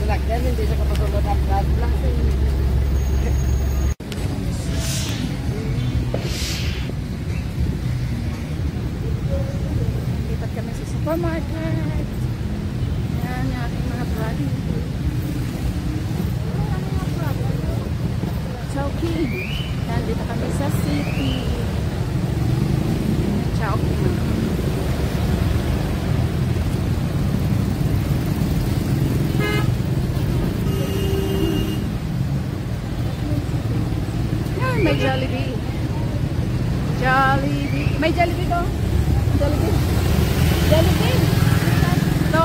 sasakyan, hindi siya kapatulad ang blood lang. Lipat kami sa supermarket. Yan yung ating mga brady. Chowking. Yan, dito kami sa city. Chowking. May Jollibee. Jollibee. May Jollibee to. Jollibee. Jollibee. Ito.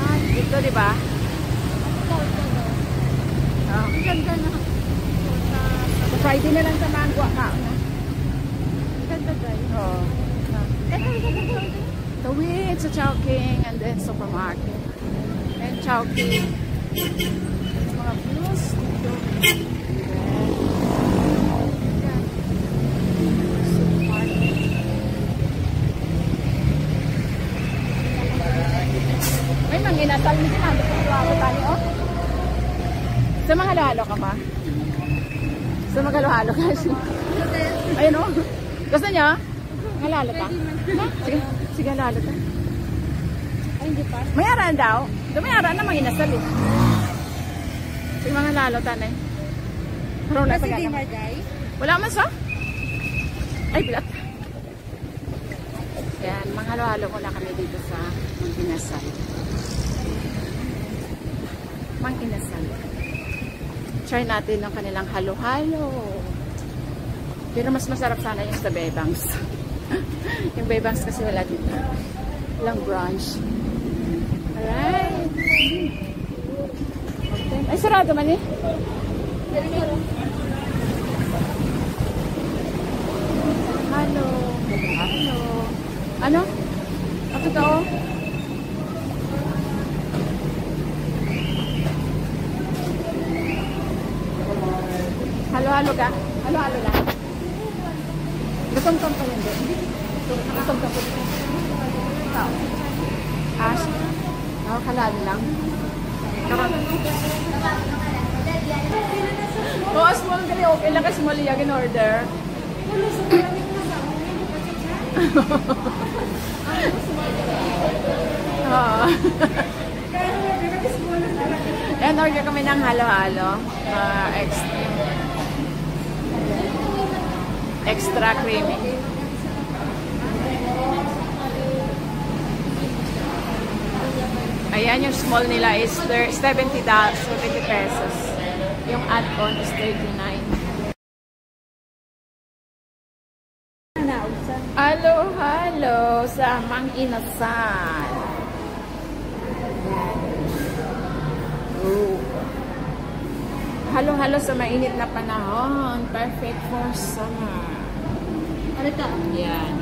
Ah, ito diba? Oh. Ang ganda na. Sa Friday na lang sa Mangwa ka. Ang ganda guys. Oh. Tawid sa Chowking and then supermarket. And Chowking. Mga views dito. May mga inasal mo din natin kung ako tani, oh. Sa mga halo-halo ka pa? Sa mga halo-halo ka? Ayun, oh. Gusto niyo? Halo-halo ka? Sige, sige, halo-halo ka. Ay, hindi pa. Mayaran daw. Mayaran na mga inasal, eh. Sige, mga halo-halo tanay. Kasi di magay? Wala man sa? Ay, bilat. Yan, mga halo-halo muna kami dito sa Manginasal. Manginasal. Try natin ng kanilang halo-halo. Pero mas masarap sana yung sa Bebangs. Yung Bebangs kasi wala dito. Walang brunch. Alright. Okay. Ay, sarado man eh. Halo. Halo. Ano? Ang totoo? Halo-halo ka? Halo-halo lang. Gutom-tom pa yun din. Gutom-tom pa yun. Tao. Ash. Kalalo lang. Oo, small gali. Okay lang ka small yung in-order. Yan, order kami ng halo-halo. Extra creamy. Ayan, yung small nila is $70, so 50 pesos. Yung add-on is $39. Halo-halo sa Manginasal. Halo-halo sa mainit na panahon. Perfect for summer. Ano ito? Yan.